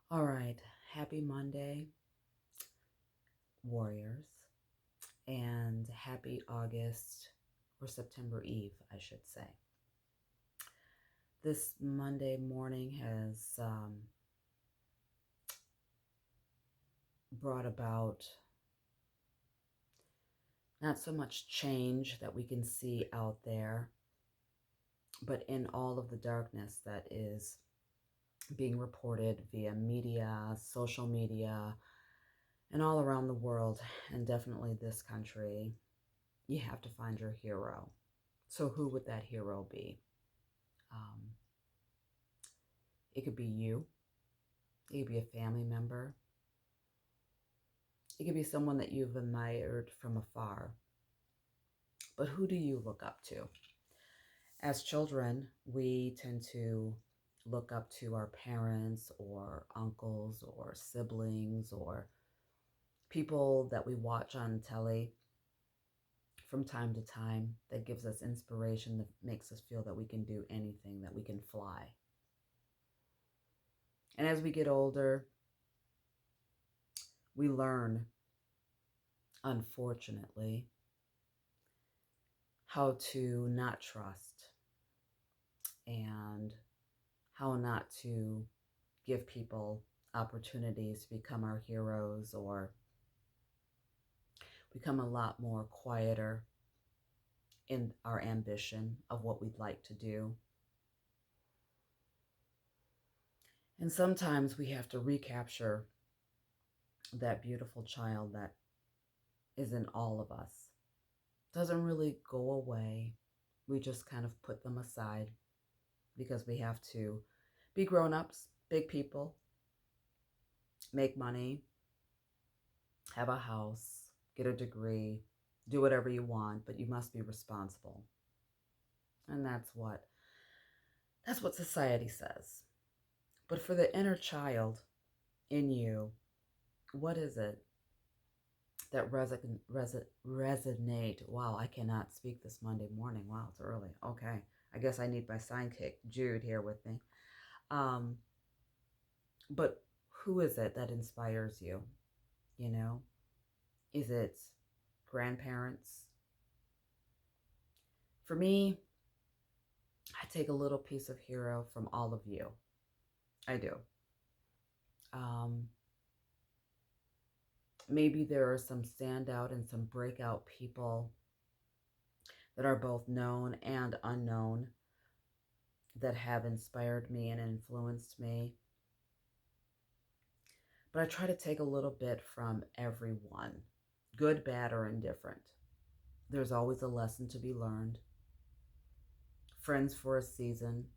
All right. Happy Monday, Warriors, and happy August or September Eve, I should say. This Monday morning has brought about not so much change that we can see out there, but in all of the darkness that is being reported via media, social media, and all around the world, and definitely this country, you have to find your hero. So, who would that hero be? Um, it could be you, it could be a family member, it could be someone that you've admired from afar. But who do you look up to? As children, we tend to look up to our parents or uncles or siblings or people that we watch on telly from time to time that gives us inspiration, that makes us feel that we can do anything, that we can fly. And as we get older, we learn, unfortunately, how to not trust and how not to give people opportunities to become our heroes or become a lot more quieter in our ambition of what we'd like to do. And sometimes we have to recapture that beautiful child that is in all of us. Doesn't really go away. We just kind of put them aside because we have to be grown-ups, big people, make money, have a house, get a degree, do whatever you want, but you must be responsible. And that's what society says. But for the inner child in you, what is it that resonate? Wow, I cannot speak this Monday morning. Wow, it's early. Okay, I guess I need my sidekick, Jude, here with me. Um, but who is it that inspires you? You know, is it grandparents? For me, I take a little piece of hero from all of you. I do. Um, Maybe there are some standout and some breakout people that are both known and unknown that have inspired me and influenced me. But I try to take a little bit from everyone, good, bad, or indifferent. There's always a lesson to be learned. Friends for a season,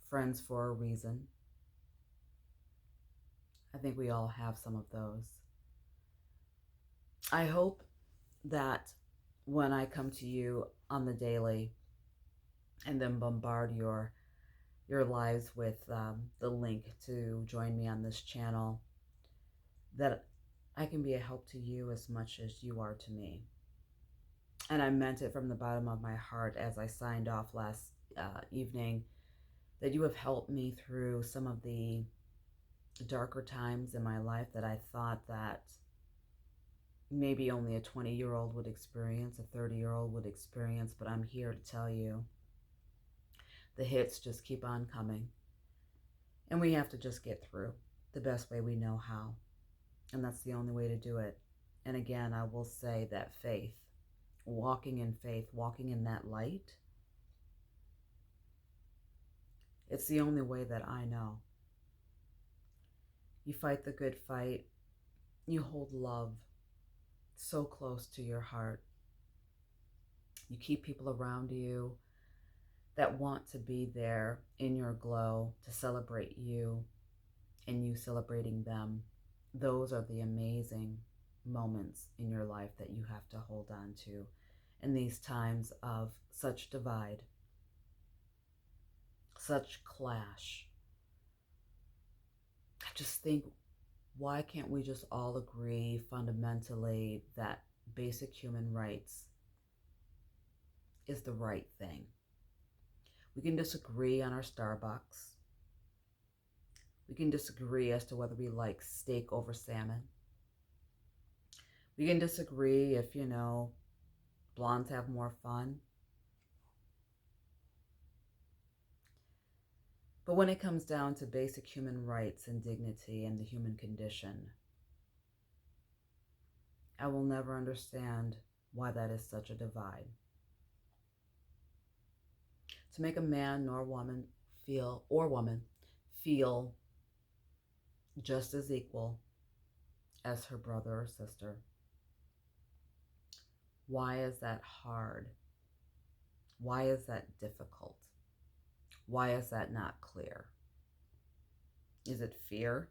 friends for a reason. I think we all have some of those. I hope that when I come to you on the daily and then bombard your lives with the link to join me on this channel, that I can be a help to you as much as you are to me. And I meant it from the bottom of my heart as I signed off last evening, that you have helped me through some of the darker times in my life that I thought that maybe only a 20-year-old would experience, a 30-year-old would experience, but I'm here to tell you the hits just keep on coming. And we have to just get through the best way we know how. And that's the only way to do it. And again, I will say that faith, walking in faith, walking in that light, it's the only way that I know. You fight the good fight. You hold love so close to your heart. You keep people around you that want to be there in your glow to celebrate you and you celebrating them. Those are the amazing moments in your life that you have to hold on to in these times of such divide, such clash. I just think, why can't we just all agree fundamentally that basic human rights is the right thing? We can disagree on our Starbucks. We can disagree as to whether we like steak over salmon. We can disagree if, blondes have more fun. But when it comes down to basic human rights and dignity and the human condition, I will never understand why that is such a divide. To make a man nor woman feel just as equal as her brother or sister. Why is that hard? Why is that difficult? Why is that not clear? Is it fear?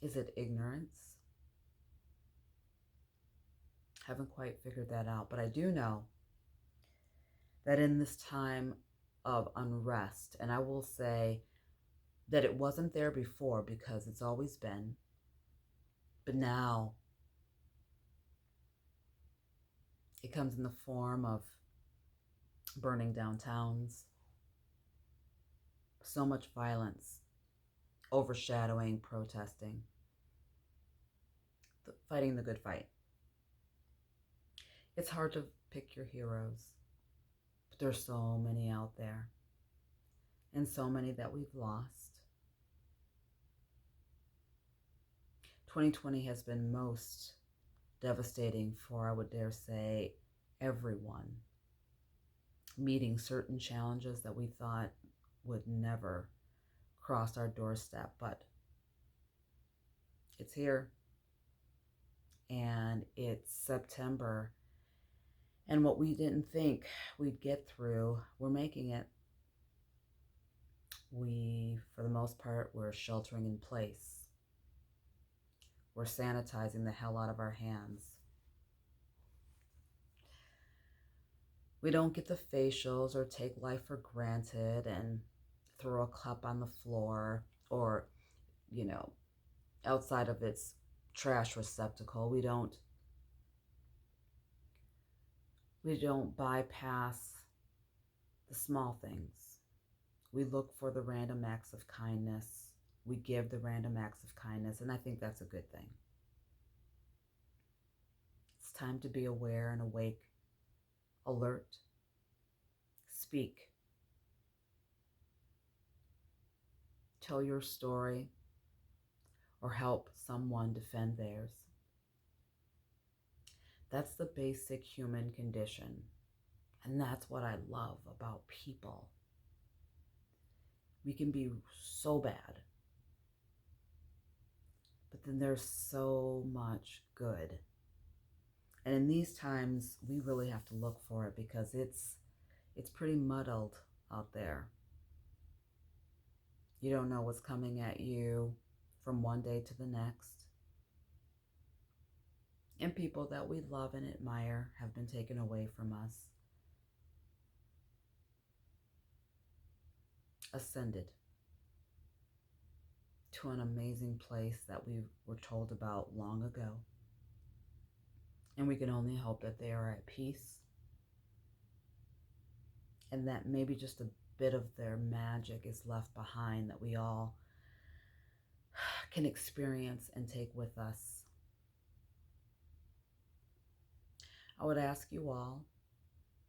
Is it ignorance? Haven't quite figured that out, but I do know that in this time of unrest, and I will say that it wasn't there before because it's always been, but now it comes in the form of burning down towns, so much violence, overshadowing, protesting, fighting the good fight. It's hard to pick your heroes, but there's so many out there, and so many that we've lost. 2020 has been most devastating for, I would dare say, everyone, meeting certain challenges that we thought would never cross our doorstep, but it's here, and it's September, and what we didn't think we'd get through, we're making it. We, for the most part, we're sheltering in place. We're sanitizing the hell out of our hands. We don't get the facials or take life for granted and throw a cup on the floor or, outside of its trash receptacle. We don't bypass the small things. We look for the random acts of kindness. We give the random acts of kindness, and I think that's a good thing. It's time to be aware and awake, alert, speak, tell your story, or help someone defend theirs. That's the basic human condition, and that's what I love about people. We can be so bad, but then there's so much good. And in these times, we really have to look for it because it's pretty muddled out there. You don't know what's coming at you from one day to the next. And people that we love and admire have been taken away from us, ascended to an amazing place that we were told about long ago. And we can only hope that they are at peace and that maybe just a bit of their magic is left behind that we all can experience and take with us. I would ask you all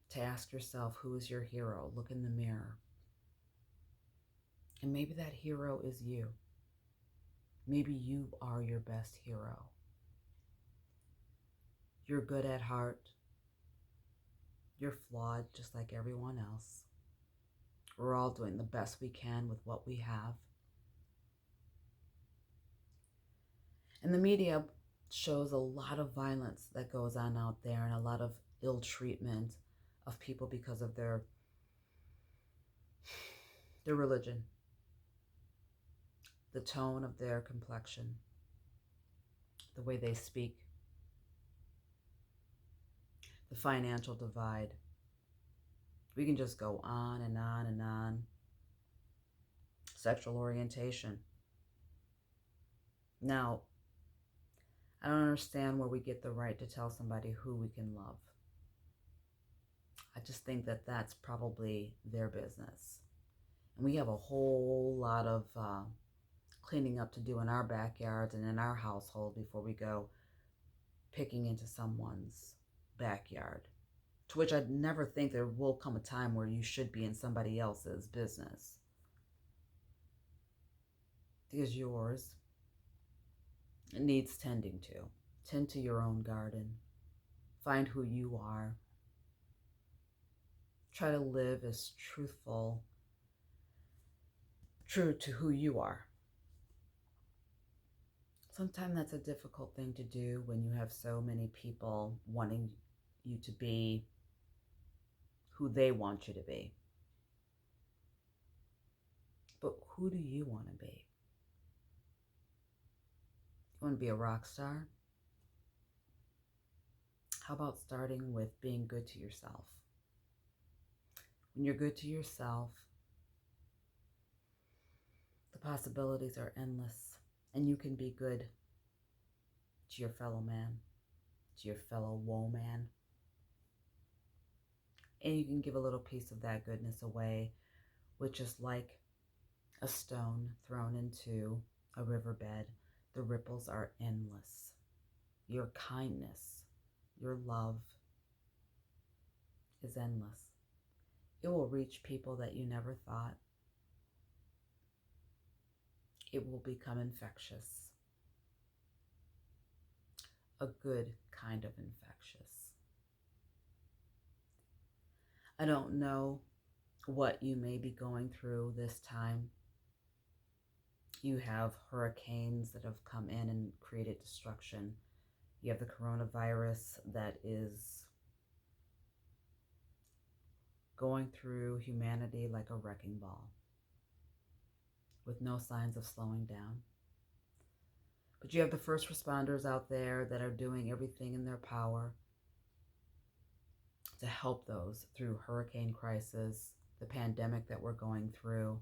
to ask yourself, who is your hero? Look in the mirror. And maybe that hero is you. Maybe you are your best hero. You're good at heart. You're flawed just like everyone else. We're all doing the best we can with what we have. And the media shows a lot of violence that goes on out there and a lot of ill treatment of people because of their religion, the tone of their complexion, the way they speak, the financial divide. We can just go on and on and on. Sexual orientation. Now, I don't understand where we get the right to tell somebody who we can love. I just think that that's probably their business. And we have a whole lot of cleaning up to do in our backyards and in our household before we go picking into someone's backyard. To which I'd never think there will come a time where you should be in somebody else's business. Because yours, it needs tending to. Tend to your own garden. Find who you are. Try to live as true to who you are. Sometimes that's a difficult thing to do when you have so many people wanting you to be who they want you to be. But who do you want to be? You want to be a rock star? How about starting with being good to yourself? When you're good to yourself, the possibilities are endless, and you can be good to your fellow man, to your fellow woman, and you can give a little piece of that goodness away, which is like a stone thrown into a riverbed. The ripples are endless. Your kindness, your love is endless. It will reach people that you never thought. It will become infectious. A good kind of infectious. I don't know what you may be going through this time. You have hurricanes that have come in and created destruction. You have the coronavirus that is going through humanity like a wrecking ball with no signs of slowing down. But you have the first responders out there that are doing everything in their power to help those through hurricane crisis, the pandemic that we're going through,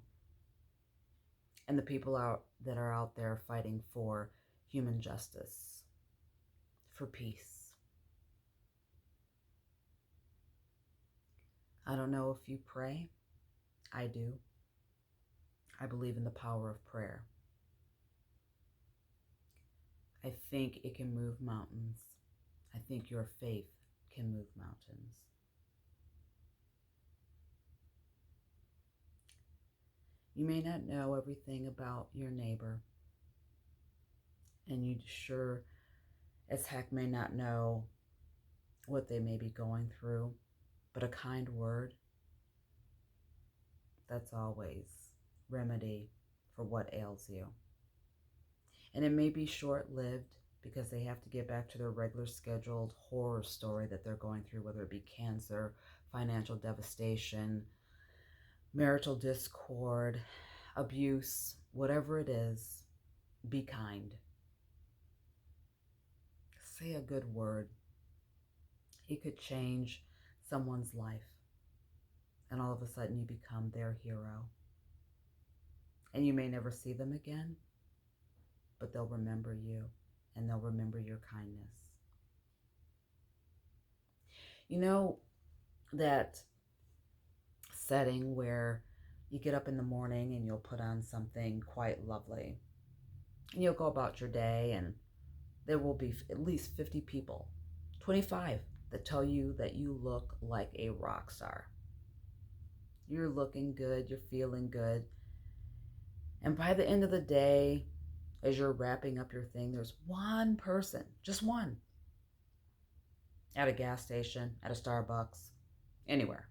and the people that are out there fighting for human justice, for peace. I don't know if you pray. I do. I believe in the power of prayer. I think it can move mountains. I think your faith can move mountains. You may not know everything about your neighbor, and you sure as heck may not know what they may be going through, but a kind word, that's always remedy for what ails you. And it may be short-lived because they have to get back to their regular scheduled horror story that they're going through, whether it be cancer, financial devastation, marital discord, abuse, whatever it is. Be kind. Say a good word. It could change someone's life, and all of a sudden you become their hero. And you may never see them again, but they'll remember you, and they'll remember your kindness. You know that setting where you get up in the morning and you'll put on something quite lovely, and you'll go about your day, and there will be at least 50 people, 25, that tell you that you look like a rock star. You're looking good, you're feeling good. And by the end of the day, as you're wrapping up your thing, there's one person, just one, at a gas station, at a Starbucks, anywhere.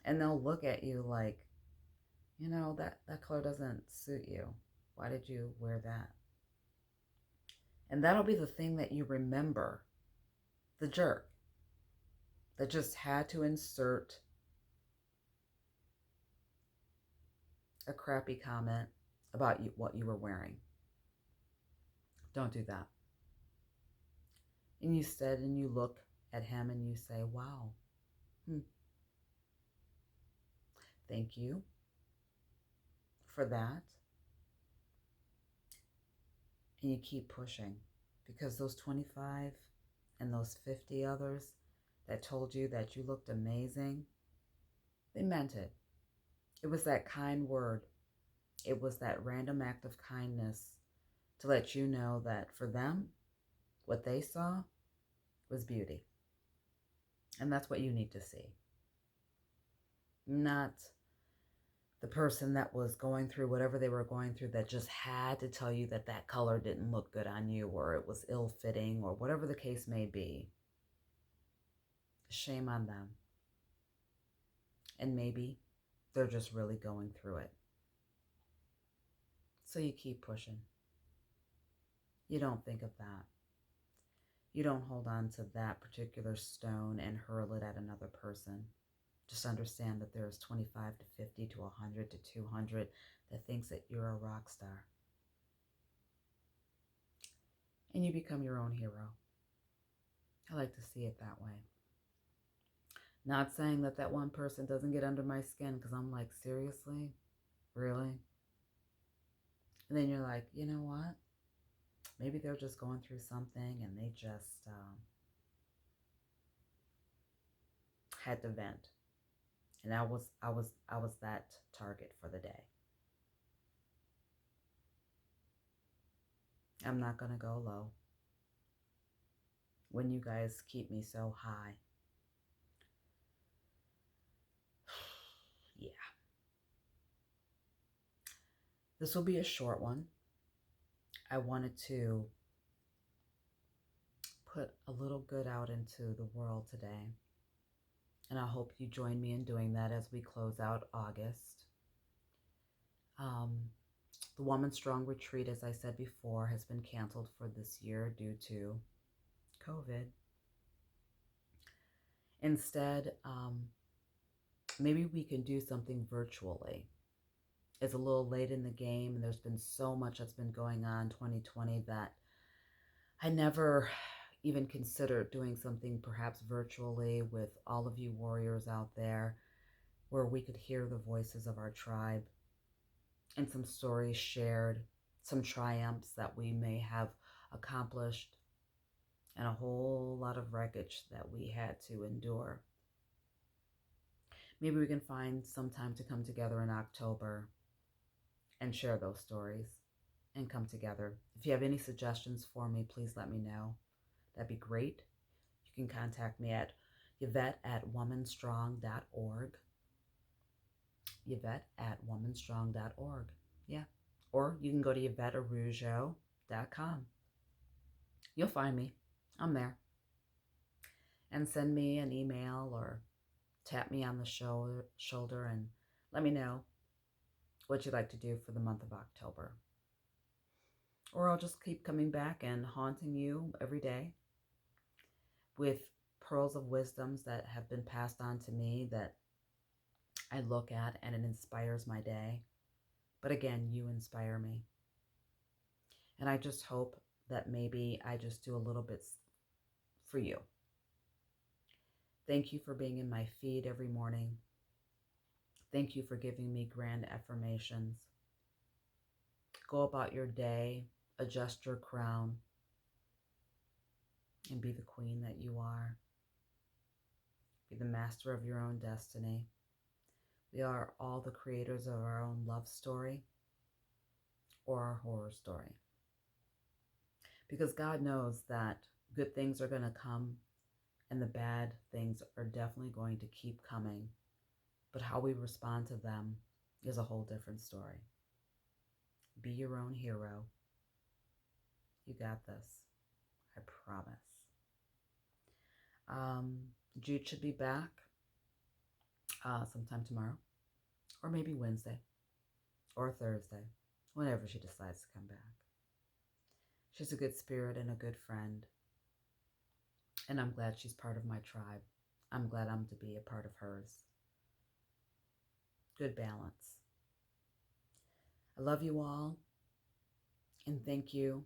And they'll look at you like, that color doesn't suit you. Why did you wear that? And that'll be the thing that you remember. The jerk that just had to insert a crappy comment about what you were wearing. Don't do that. And you look at him and you say, wow, thank you for that. And you keep pushing, because those 25 and those 50 others that told you that you looked amazing, they meant it. It was that kind word. It was that random act of kindness to let you know that for them, what they saw was beauty. And that's what you need to see. Not the person that was going through whatever they were going through that just had to tell you that that color didn't look good on you or it was ill-fitting or whatever the case may be. Shame on them. And maybe they're just really going through it. So you keep pushing. You don't think of that. You don't hold on to that particular stone and hurl it at another person. Just understand that there's 25 to 50 to 100 to 200 that thinks that you're a rock star. And you become your own hero. I like to see it that way. Not saying that that one person doesn't get under my skin, because I'm like, seriously? Really? And then you're like, you know what? Maybe they're just going through something and they just had to vent. And I was that target for the day. I'm not going to go low when you guys keep me so high. Yeah. This will be a short one. I wanted to put a little good out into the world today. And I hope you join me in doing that as we close out August. The Woman Strong Retreat, as I said before, has been canceled for this year due to COVID. Instead, maybe we can do something virtually. It's a little late in the game, and there's been so much that's been going on 2020 that I never even considered doing something perhaps virtually with all of you warriors out there where we could hear the voices of our tribe and some stories shared, some triumphs that we may have accomplished, and a whole lot of wreckage that we had to endure. Maybe we can find some time to come together in October and share those stories and come together. If you have any suggestions for me, please let me know. That'd be great. You can contact me at Yvette@womanstrong.org. Yvette@womanstrong.org. Yeah. Or you can go to YvetteArujo.com. You'll find me. I'm there. And send me an email or tap me on the shoulder and let me know what you'd like to do for the month of October. Or I'll just keep coming back and haunting you every day with pearls of wisdoms that have been passed on to me that I look at and it inspires my day. But again, you inspire me. And I just hope that maybe I just do a little bit for you. Thank you for being in my feed every morning. Thank you for giving me grand affirmations. Go about your day, adjust your crown, and be the queen that you are. Be the master of your own destiny. We are all the creators of our own love story or our horror story. Because God knows that good things are going to come and the bad things are definitely going to keep coming. But how we respond to them is a whole different story. Be your own hero. You got this. I promise. Jude should be back sometime tomorrow, or maybe Wednesday, or Thursday, whenever she decides to come back. She's a good spirit and a good friend, and I'm glad she's part of my tribe. I'm glad I'm to be a part of hers. Good balance. I love you all, and thank you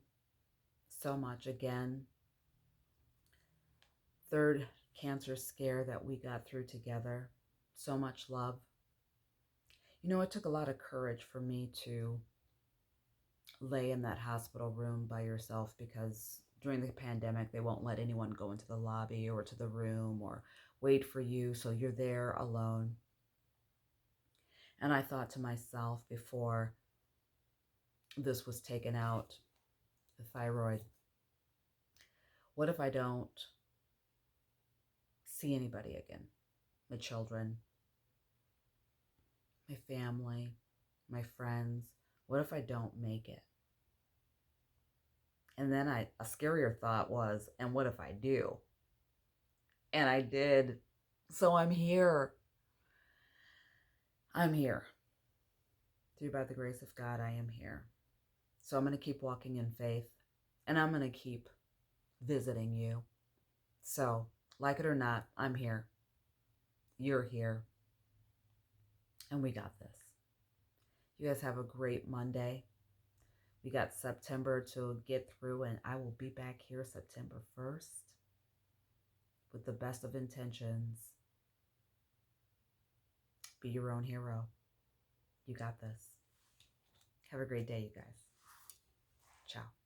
so much again. Third cancer scare that we got through together. So much love. You know, it took a lot of courage for me to lay in that hospital room by yourself, because during the pandemic, they won't let anyone go into the lobby or to the room or wait for you. So you're there alone. And I thought to myself before this was taken out, the thyroid, what if I don't see anybody again? My children, my family, my friends. What if I don't make it? And then a scarier thought was, and what if I do? And I did. So I'm here. I'm here. Through by the grace of God, I am here. So I'm going to keep walking in faith, and I'm going to keep visiting you. So, like it or not, I'm here. You're here. And we got this. You guys have a great Monday. We got September to get through, and I will be back here September 1st with the best of intentions. Be your own hero. You got this. Have a great day, you guys. Ciao.